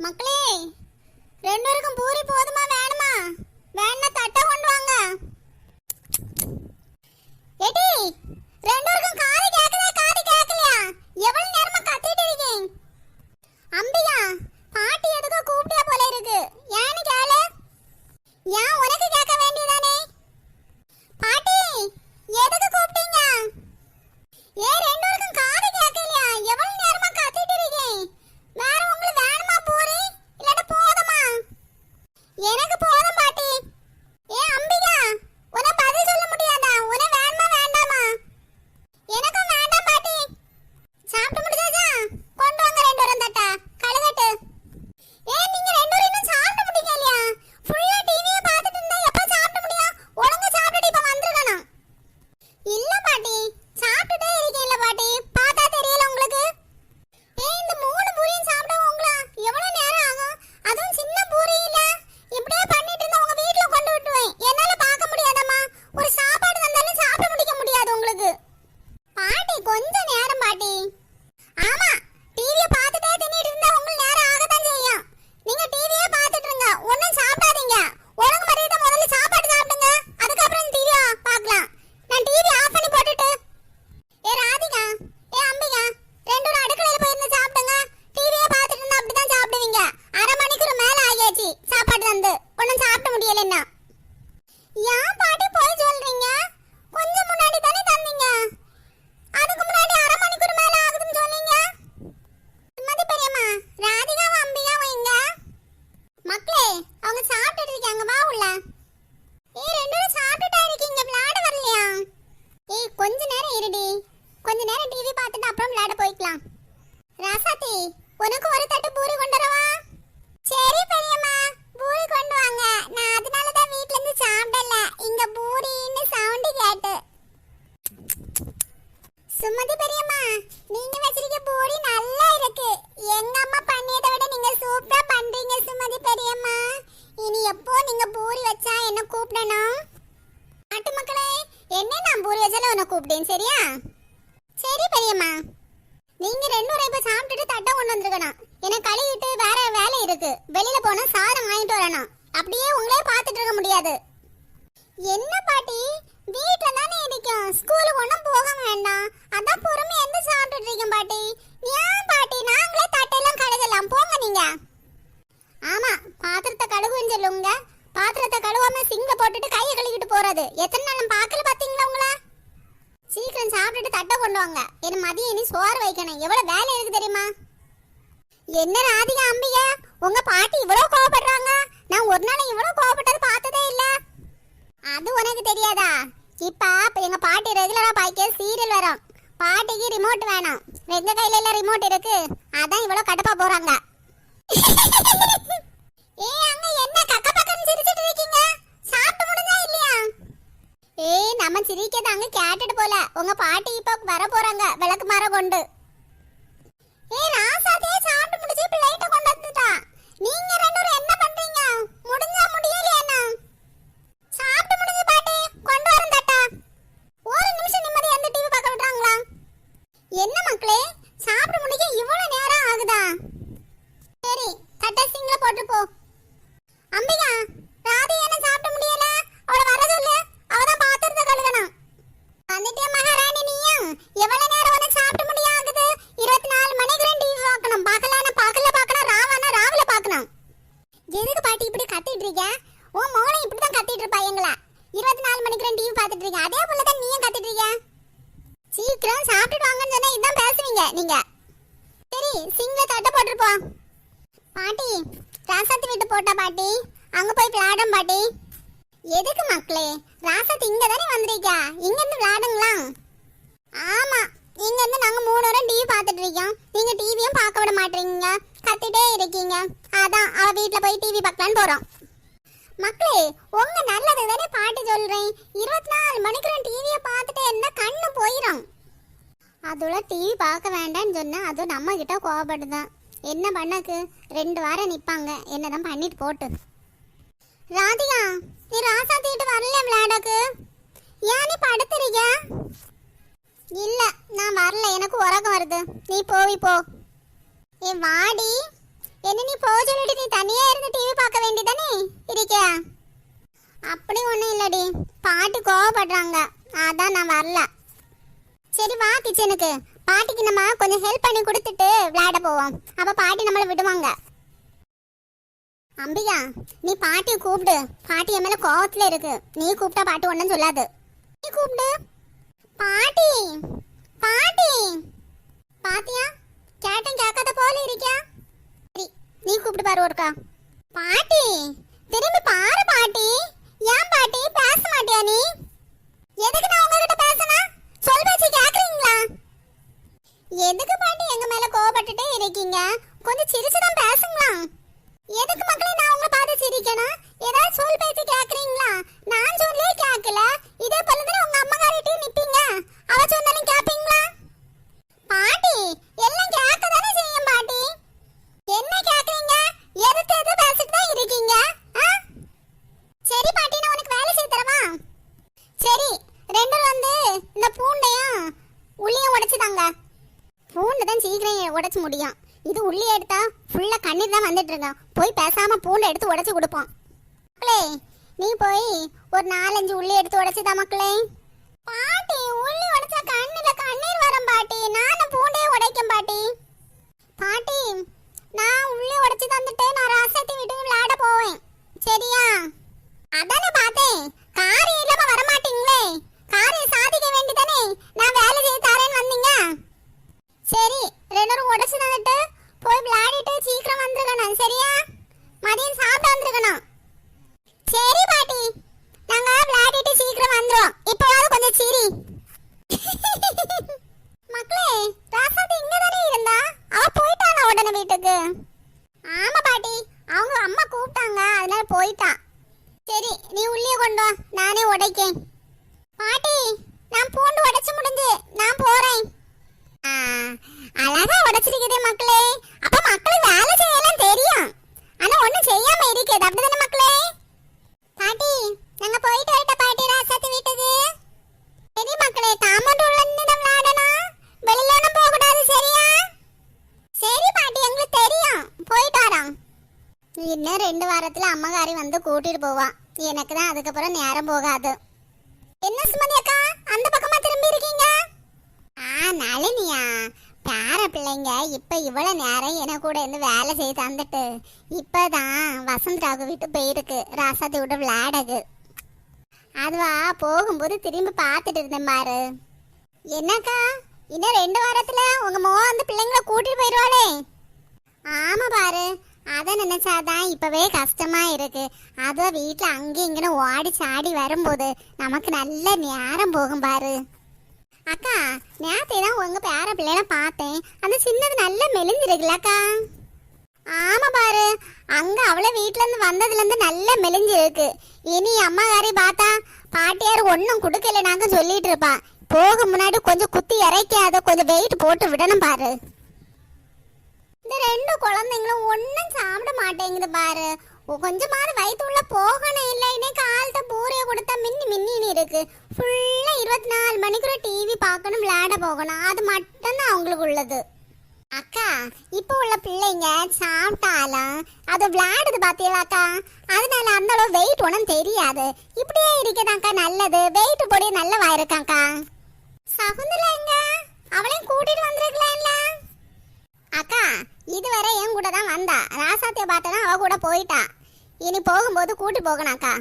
மக்களே, ரெண்டு பேருக்கும் பூரி போதுமா வேணுமா? வேணா தட்டை கொண்டு வாங்க. ஏடி, ரெண்டு பேருக்கும் காது கேக்குதா காது கேக்கலையா? எவ்வளவு நேரமா கத்திட்டு இருக்கீங்க? அம்பிகா, பாட்டி எதுக்கு கூப்பிட்டா போல இருக்கு. ஏன்னு கேளு. ஏன் உனக்கு கேட்க வேண்டியதானே? பாட்டி எதுக்கு கூப்பிட்டீங்க? ஏன் ரெண்டு பேருக்கும் காது கேக்கலையா? எவ்வளவு நேரமா கத்திட்டு இருக்கீங்க? வேற உங்களுக்கு வேணுமா பூரி இல்ல போதுமா? எனக்கு போதும் பாட்டி. ஏ அம்பிகா, உன பதில் சொல்ல முடியாதா? உன வேணுமா வேண்டாமா? எனக்கும் வேண்டாம் பாட்டி. சாப்பிட்டு முடிஞ்சாச்சா? கொண்டு வாங்க ரெண்டு பேரும் தட்டா கழுகட்டு. ஏ நீங்க ரெண்டு பேரும் இன்னும் சாப்பிட்டு முடிக்கலையா? ஃபுல்லா டிவியை பார்த்துட்டு இருந்தா எப்ப சாப்பிட முடியும்? ஒழுங்கா சாப்பிட்டுட்டு இப்ப வந்துருக்கணும். இல்ல பாட்டி, சாப்பிட்டுட்டே இருக்கீங்களா பாட்டி? பார்த்தா தெரியல உங்களுக்கு? இந்த மூணு பூரியும் சாப்பிட உங்களா எவ்வளவு நேரம் ஆகும்? அதுவும் சின்ன பூரி இல்ல. இப்படியே பண்ணிட்டு இருந்தா உங்க வீட்ல கொண்டு விட்டுவேன். என்னால பார்க்க முடியாதம்மா. ஒரு சாப்பாடு தந்தாலும் சாப்பிட முடிக்க முடியாது உங்களுக்கு. பாட்டி கொஞ்ச நேரம் பாட்டி. ஆமா, டிவியை பார்த்துட்டே தின்னுட்டு இருந்தா உங்களுக்கு நேரம் ஆகத்தான் செய்யும். நீங்க டிவியே பார்த்துட்டு இருங்க, ஒண்ணும் சாப்பிடாதீங்க. ஒழுங்கு மரியாதை முதல்ல சாப்பாடு சாப்பிடுங்க, அதுக்கப்புறம் டிவி பார்க்கலாம். நான் டிவி ஆஃப் பண்ணி போட்டுட்டு. ஏ ராதிகா, ஏ அம்பிகா, ரெண்டு பேரும் அடுக்கலையில போயிருந்து சாப்பிடுங்க. டிவியே பார்த்துட்டு இருந்தா அப்படிதான் சாப்பிடுவீங்க. அரை மணிக்கு மேல ஆகியாச்சு சாப்பாடு தந்து. ஒன்னும் சாப்பிட முடியலன்னா ஏன் பாட்டி போய் சொல்றீங்க? கொஞ்சம் முன்னாடி தானே தந்தீங்க. அதுக்கு முன்னாடி அரை மணிக்கு மேல ஆகுதுன்னு சொன்னீங்க. சுமதி பெரியம்மா, ராதிகாவும் அம்பிகாவும் எங்க? மக்களே, அவங்க சாப்பிட்டுட்டு இருக்காங்க. வா உள்ள. ரெண்டு பேரும் சாப்பிட்டுட்டா இருக்கீங்க, விளையாட வரலையா? கொஞ்ச நேரம் இருடி. கொஞ்ச நேரம் டிவி பார்த்துட்டு அப்புறம் விளையாட போய்க்கலாம். ராசாத்தி, உனக்கு ஒரு தட்டு பூரி கொண்டு வரவா? சரி பெரியம்மா, பூரி கொண்டு வாங்க. நான் அதனால தான் வீட்ல இருந்து சாப்பிடல. இங்க பூரின்னு சவுண்ட் கேட்டு. சுமதி பெரியம்மா, நீங்க வச்சிருக்க பூரி நல்லா இருக்கு. எங்க அம்மா பண்ணியதை விட நீங்க சூப்பரா பண்றீங்க சுமதி பெரியம்மா. இனி எப்போ நீங்க பூரி வச்சா என்ன கூப்பிடணும்? நாட்டு மக்களே, என்ன நான் பூரி வச்சாலும் உன்னை கூப்பிட்டேன், சரியா? சரி பெரியம்மா. நீங்க ரெண்டு பேரும் இப்ப சாப்பிட்டுட்டு தட்டை கொண்டு வந்திருக்கணும். எனக்கு கழுவிட்டு வேற வேலை இருக்கு. வெளியில போனா சாதம் வாங்கிட்டு வரணும். அப்படியே உங்களே பார்த்துட்டு இருக்க முடியாது. என்ன பாட்டி, வீட்ல தானே இருக்கோம். ஸ்கூலுக்கு ஒன்றும் போக வேண்டாம். அதான் பொறுமை எந்த சாப்பிட்டுட்டு இருக்கேன் பாட்டி. ஏன் பாட்டி, நாங்களே தட்டையெல்லாம் கழுகலாம். போங்க நீங்க. ஆமா, பாத்திரத்தை கழுவுன்னு சொல்லுங்க. பாத்திரத்தை கழுவாம சிங்க போட்டுட்டு கையை கழுவிட்டு போறது எத்தனை நாள் பார்க்கல பாத்தீங்களா உங்கள? சீக்கிரம் சாப்பிட்டுட்டு தட்டை கொண்டு வாங்க. என்ன மதியம் இனி சோறு வைக்கணும். எவ்வளவு வேலை இருக்கு தெரியுமா? என்ன ராதிகா அம்பிகா, உங்க பாட்டி இவ்வளவு கோவப்படுறாங்க. நான் ஒரு நாள் இவ்வளவு கோவப்பட்டது பார்த்ததே இல்ல. அது உனக்கு தெரியாதா? இப்ப எங்க பாட்டி ரெகுலரா பாய்க்க சீரியல் வரும். பாட்டிக்கு ரிமோட் வேணும். எங்க கையில எல்லாம் ரிமோட் இருக்கு. அதான் இவ்வளவு கடுப்பா போறாங்க. அங்க என்ன கக்க பக்கன்னு சிரிச்சிட்டு இருக்கீங்க? சாப்பிட்டு முடிஞ்சா இல்லையா? நம்ம சிரிக்கத அங்க கேட்டுட்டு போல. உங்க பாட்டி இப்ப வர போறாங்க விளக்கு மரம் கொண்டு. ராசாதே சாப்பிட்டு முடிச்சு பிளேட்ட கொண்டு வந்துட்டா. நீங்க ரெண்டு பேரும் என்ன பண்றீங்க? முடிஞ்சா முடியலையா? சாப்பிட்டு முடிஞ்சு பாட்டி கொண்டு வரேன் தட்டா. ஒரு நிமிஷம் நிம்மதி எந்த டிவி பார்க்க விடுறாங்களா? என்ன மக்களே, சாப்பிட்டு முடிக்க இவ்வளவு நேரம் ஆகுதா? சரி, தட்டை சிங்ல போட்டு போ. அம்பிகா, ராதி என்ன சாப்பிட முடியல? அவளை வர சொல்லு. அவதான் பாத்திரத்தை கழுவணும். வந்துட்டே மகாராணி. நீயும் எவ்வளவு நேரம் உனக்கு சாப்பிட முடியாது? 24 மணிக்கு டிவி பார்க்கணும். பார்க்கணும். ராவானா ராவில பார்க்கணும். எதுக்கு பாட்டி இப்படி கத்திட்டு இருக்க? உன் மோளை இப்படிதான் கத்திட்டு இருப்பா எங்களா. 24 மணிக்கு டிவி பார்த்துட்டு இருக்க. அதே போலதான் நீயும் கத்திட்டு இருக்க. சீக்கிரம் சாப்பிட்டுட்டு வாங்கன்னு சொன்னா இதான் பேசுவீங்க நீங்க. சரி, சிங்ல தட்டை போட்டுருப்போம். பாட்டி, ராசாத்தி வீட்டு போட்டா பாட்டி. அங்க போய் விளையாடும் பாட்டி. எதுக்கு மக்களே? ராசாத்தி இங்க தானே வந்திருக்கா. இங்க இருந்து விளையாடுங்களா? ஆமா, இங்க இருந்து நாங்க 3 நேரம் டிவி பார்த்துட்டு இருக்கோம். நீங்க டிவியும் பார்க்க விட மாட்டீங்க, கத்திட்டே இருக்கீங்க. அதான் அவ வீட்ல போய் டிவி பார்க்கலான்னு போறோம். மக்களே, உங்க நல்லது தானே பாட்டி சொல்றேன். 24 மணிக்கு டிவியை பார்த்துட்டு என்ன கண்ணு போயிடும். அதுல டிவி பார்க்க வேண்டாம்னு சொன்னா அது நம்ம கிட்ட கோவப்படுதான். என்ன பண்ணக்கு? 2 வாரம் நிப்பாங்க. என்னதான் பண்ணிட்டு போட்டு. ராதிகா, நீ ராசா தீட்டு வரல விளையாடக்கு? ஏன் நீ படுத்துறீங்க? இல்ல, நான் வரல. எனக்கு உறக்கம் வருது. நீ போய் போ. ஏ வாடி. என்ன நீ போக நீ தனியா இருந்து டிவி பார்க்க வேண்டியதானே இருக்கியா? அப்படி ஒண்ணும் இல்லடி, பாட்டி கோவப்படுறாங்க, அதான் நான் வரல. சரி வா கிச்சனுக்கு, பாட்டிக்கு நம்ம கொஞ்சம் ஹெல்ப் பண்ணி கொடுத்துட்டு விளையாட போவோம், அப்ப பாட்டி நம்மளை விடுவாங்க. அம்பிகா நீ பாட்டியை கூப்பிடு, பாட்டி என் மேல கோவத்துல இருக்கு. நீ கூப்பிட்டா பாட்டி ஒண்ணும் சொல்லாது. நீ கூப்பிடு. பாட்டி பாட்டி, பாத்தியா கேட்டும் கேட்காத போல இருக்கியா? சரி நீ கூப்பிட்டு பாரு ஒருக்கா. பாட்டி திரும்பி பாரு பாட்டி. ஏன் பாட்டி பேச மாட்டியா நீ? எதுக்கு நான் உங்ககிட்ட பேசணும்? சொல் பேச்சு கேக்குறீங்களா? எதுக்கு பாட்டி எங்க மேல கோவப்பட்டுட்டே இருக்கீங்க? கொஞ்சம் சிரிச்சுதான் பேசுங்களா? எதுக்கு மக்களே நான் உங்களை பார்த்து சிரிக்கணும்? ஏதாவது சொல் பேச்சு கேக்குறீங்களா? நான் சொல்லே கேட்கல, இதே போலதான் உங்க அம்மாக்காரிட்டையும் நிப்பீங்க, அவ சொன்னாலும் கேப்பீங்களா? பாட்டி எல்லாம் கேட்கதானே செய்யும் பாட்டி. என்ன கேக்குறீங்க? எதுக்கு எது பேசிட்டு தான் இருக்கீங்க? சரி பாட்டி நான் உனக்கு வேலை செய்து தரவா? சரி ரெண்டு வந்து இந்த பூண்டையும் உள்ளியும் உடைச்சுதாங்க. பூண்டு தான் சீக்கிரம் உடைச்சு முடியும், இது உள்ளி எடுத்தா ஃபுல்லா கண்ணீர் தான் வந்துட்டு இருக்கோம். போய் பேசாம பூண்டை எடுத்து உடைச்சு கொடுப்போம். மக்களே நீ போய் ஒரு 4-5 உள்ளி எடுத்து உடைச்சுதா மக்களே. பாட்டி உள்ளி உடைச்சா கண்ணுல கண்ணீர் வரும் பாட்டி, நானும் பூண்டையே உடைக்கும் பாட்டி. பாட்டி நான் உள்ளி உடைச்சு தந்துட்டு நான் ராசாத்தி வீட்டுக்கு விளையாட போவேன், சரியா? அதானே பார்த்தேன், காரியம் இல்லாம வரமாட்டீங்களே, காரியம் சாதிக்க வேண்டிதானே, நான் வேலை செய்து தரேன்னு வந்தீங்க. சரி ரெண்டும் உடைச்சு தந்துட்டு போய் விளையாடிட்டு சீக்கிரம் வந்துருக்கணும், சரியா? மதியம் சாப்பிட்டு வந்துருக்கணும். சரி பாட்டி நாங்க விளையாடிட்டு சீக்கிரம் வந்துரும், இப்போவாது கொஞ்சம் சிரி. மக்களே ராசாத்தி இங்க தானே இருந்தா, அவ போயிட்டானா உடனே வீட்டுக்கு? ஆமா பாட்டி, அவங்க அம்மா கூப்பிட்டாங்க அதனால போயிட்டா. சரி நீ உள்ளே கொண்டு வா, நானே உடைக்கேன். பாட்டி நான் பூண்டு உடைச்சு முடிஞ்சு நான் போறேன். அழகா உடைச்சிருக்குதே மக்களே, அப்ப மக்களுக்கு வேலை செய்யலாம் தெரியும், ஆனா ஒண்ணும் செய்யாம இருக்குது, அப்படிதானே மக்களே? பாட்டி நாங்க போயிட்டு வரட்ட பாட்டி ராசாத்தி வீட்டுக்கு. சரி மக்களே காம்பவுண்ட் உள்ள நின்று விளையாடணும், வெளியில ஒண்ணும் போக கூடாது, சரியா? சரி பாட்டி எங்களுக்கு தெரியும், போயிட்டு வரோம். இன்னும் 2 வாரத்துல அம்மாக்காரி வந்து கூட்டிட்டு போவா, எனக்கு தான் அதுக்கப்புறம் நேரம் போகாது. என்ன சுமதி அக்கா அந்த பக்கமா திரும்பி இருக்கீங்க? நளினியா பேர பிள்ளைங்க இப்ப இவ்வளவு நேரம் என கூட இருந்து வேலை செய்து தந்துட்டு இப்பதான் வசந்த் ராகு விட்டு போயிருக்கு ராசாத்தி விட்டு விளையாடகு. அதுவா போகும்போது திரும்பி பார்த்துட்டு இருந்தேன் பாரு. என்னக்கா இன்னும் 2 வாரத்துல உங்க மோ அந்த பிள்ளைங்களை கூட்டிட்டு போயிடுவாளே? ஆமா பாரு, அதை நினைச்சாதான் இப்பவே கஷ்டமா இருக்கு. அத வீட்டுல அங்கே இங்கன்னு ஓடி சாடி வரும்போது நமக்கு நல்ல நேரம் போகும் பாரு. அக்கா நேற்று தான் உங்க பேர பிள்ளைல பார்த்தேன், அந்த சின்னது நல்ல மெலிஞ்சிருக்குல்ல அக்கா? ஆமா பாரு, அங்க அவளை வீட்டுல இருந்து வந்ததுல இருந்து நல்ல மெலிஞ்சிருக்கு. இனி அம்மாக்காரி பார்த்தா பாட்டியார் ஒன்னும் குடுக்கல நாங்க சொல்லிட்டு இருப்பா, போக முன்னாடி கொஞ்சம் குத்தி இறைக்காத, கொஞ்சம் வெயிட் போட்டு விடணும் பாரு. இந்த 2 குழந்தைங்களும் ஒன்னும் சாப்பிட மாட்டேங்குது பாரு, கொஞ்சமாவது வயிற்று உள்ள போகணும். இல்லை இன்னைக்கு ஆள்கிட்ட பூரையை கொடுத்தா மின்னி மின்னின்னு இருக்கு. ஃபுல்லா 24 மணிக்குள்ள டிவி பார்க்கணும், விளையாட போகணும், அது மட்டும்தான் அவங்களுக்கு உள்ளது. அக்கா இப்போ உள்ள பிள்ளைங்க சாப்பிட்டாலும் அது விளையாடுது பாத்தீங்களாக்கா, அதனால அந்த அளவு வெயிட் ஒன்றும் தெரியாது. இப்படியே இருக்கதாக்கா நல்லது, வெயிட் போடி நல்ல வாயிருக்காக்கா. சகுந்தலா எங்க? அவளையும் கூட்டிட்டு வந்திருக்கலாம்ல? அக்கா இதுவரை என் கூட தான் வந்தா, ராசாத்திய பார்த்தனா அவ கூட போயிட்டா, இனி போகும்போது கூட்டி போகணும் அக்கா.